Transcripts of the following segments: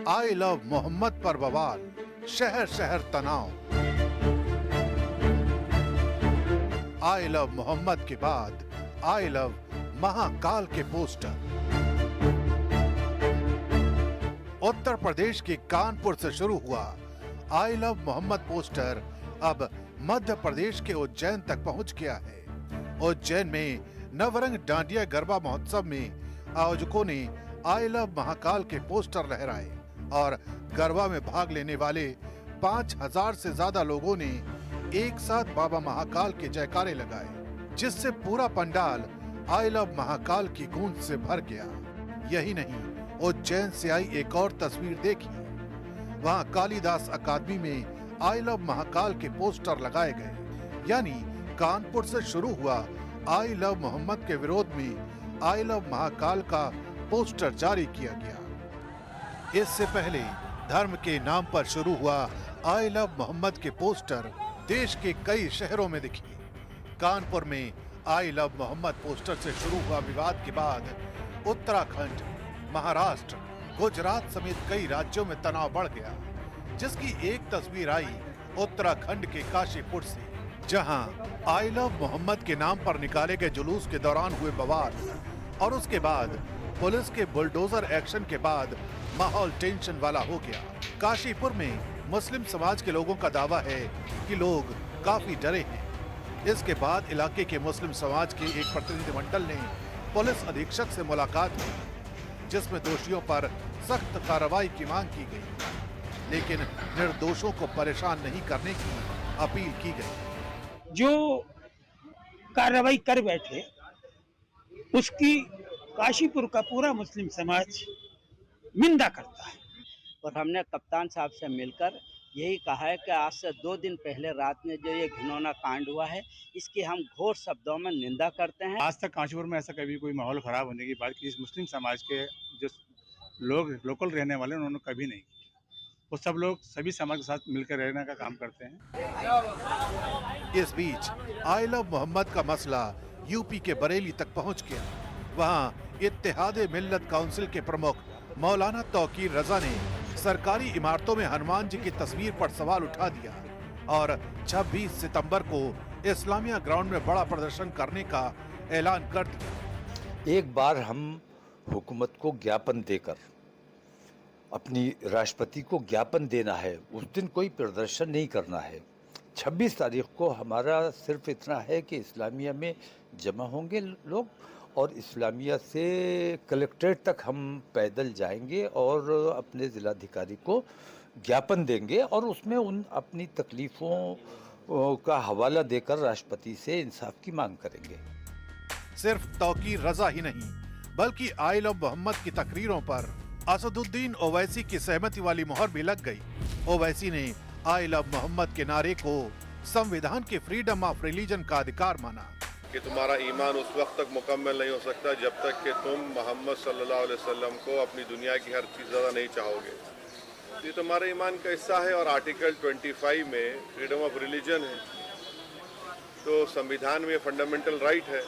I love Mohammad पर बवाल, शहर शहर तनाव। आई लव मोहम्मद के बाद आई लव महाकाल के पोस्टर। उत्तर प्रदेश के कानपुर से शुरू हुआ आई लव मोहम्मद पोस्टर अब मध्य प्रदेश के उज्जैन तक पहुंच गया है। उज्जैन में नवरंग डांडिया गरबा महोत्सव में आयोजकों ने आई लव महाकाल के पोस्टर लहराए और गरबा में भाग लेने वाले 5000 से ज्यादा लोगों ने एक साथ बाबा महाकाल के जयकारे लगाए, जिससे पूरा पंडाल आई लव महाकाल की गूंज से भर गया। यही नहीं, उज्जैन से आई एक और तस्वीर देखिए। वहां कालिदास अकादमी में आई लव महाकाल के पोस्टर लगाए गए, यानी कानपुर से शुरू हुआ आई लव मोहम्मद के विरोध में आई लव महाकाल का पोस्टर जारी किया गया। इससे पहले धर्म के नाम पर शुरू हुआ आई लव मोहम्मद के पोस्टर देश के कई शहरों में दिखे। कानपुर में आई लव मोहम्मद पोस्टर से शुरू हुआ विवाद के बाद उत्तराखंड, महाराष्ट्र, गुजरात समेत कई राज्यों में तनाव बढ़ गया, जिसकी एक तस्वीर आई उत्तराखंड के काशीपुर से, जहां आई लव मोहम्मद के नाम पर निकाले गए जुलूस के दौरान हुए बवाल और उसके बाद पुलिस के बुलडोजर एक्शन के बाद माहौल टेंशन वाला हो गया। काशीपुर में मुस्लिम समाज के लोगों का दावा है कि लोग काफी डरे हैं। इसके बाद इलाके के मुस्लिम समाज के एक प्रतिनिधिमंडल ने पुलिस अधीक्षक से मुलाकात की, जिसमें दोषियों पर सख्त कार्रवाई की मांग की गई, लेकिन निर्दोषों को परेशान नहीं करने की अपील की गई। जो कार्रवाई कर बैठे उसकी काशीपुर का पूरा मुस्लिम समाज निंदा करता है। और हमने कप्तान साहब से मिलकर यही कहा है कि आज से 2 दिन पहले रात में जो ये घिनौना कांड हुआ है, इसकी हम घोर शब्दों में निंदा करते हैं। आज तक काशीपुर में ऐसा कभी कोई माहौल खराब होने की बात की इस मुस्लिम समाज के जो लोग लोकल रहने वाले उन्होंने कभी नहीं की। वो सब लोग सभी समाज के साथ मिलकर रहने का काम करते हैं। इस बीच आई लव मोहम्मद का मसला यूपी के बरेली तक पहुंच गया। वहां इत्तेहादे मिल्लत काउंसिल के प्रमुख मौलाना तौकीर रजा ने सरकारी इमारतों में हनुमान जी की तस्वीर पर सवाल उठा दिया और 26 सितंबर को इस्लामिया ग्राउंड में बड़ा प्रदर्शन करने का ऐलान कर दिया। एक बार हम हुकूमत को ज्ञापन देकर, अपनी राष्ट्रपति को ज्ञापन देना है, उस दिन कोई प्रदर्शन नहीं करना है। 26 तारीख को हमारा सिर्फ इतना है कि इस्लामिया में जमा होंगे लोग और इस्लामिया से कलेक्ट्रेट तक हम पैदल जाएंगे और अपने ज़िलाधिकारी को ज्ञापन देंगे और उसमें उन अपनी तकलीफ़ों का हवाला देकर राष्ट्रपति से इंसाफ की मांग करेंगे। सिर्फ तौकीर रजा ही नहीं, बल्कि आई लव मोहम्मद की तकरीरों पर असदुद्दीन ओवैसी की सहमति वाली मोहर भी लग गई। ओवैसी ने आई लव मोहम्मद के नारे को संविधान के फ्रीडम ऑफ रिलीजन का अधिकार माना कि तुम्हारा ईमान उस वक्त तक मुकम्मल नहीं हो सकता जब तक कि तुम मोहम्मद सल्लल्लाहु अलैहि वसल्लम को अपनी दुनिया की हर चीज़ ज़्यादा नहीं चाहोगे। ये तुम्हारे ईमान का हिस्सा है और आर्टिकल 25 में फ्रीडम ऑफ रिलीजन है, तो संविधान में फंडामेंटल राइट है,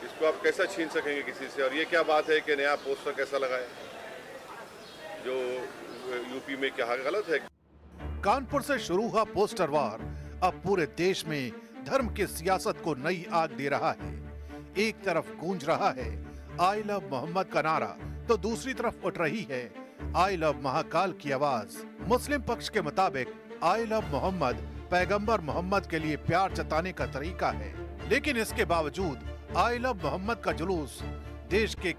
इसको आप कैसा छीन सकेंगे किसी से। और ये क्या बात है कि नया पोस्टर कैसा लगाए, जो यूपी में क्या गलत है। कानपुर से शुरू हुआ पोस्टर वार अब पूरे देश में धर्म की सियासत को नई आग दे रहा है। एक तरफ गूंज रहा है आई लव मोहम्मद का नारा, तो दूसरी तरफ उठ रही है आई लव महाकाल की आवाज। मुस्लिम पक्ष के मुताबिक आई लव मोहम्मद पैगंबर मोहम्मद के लिए प्यार जताने का तरीका है, लेकिन इसके बावजूद आई लव मोहम्मद का जुलूस देश के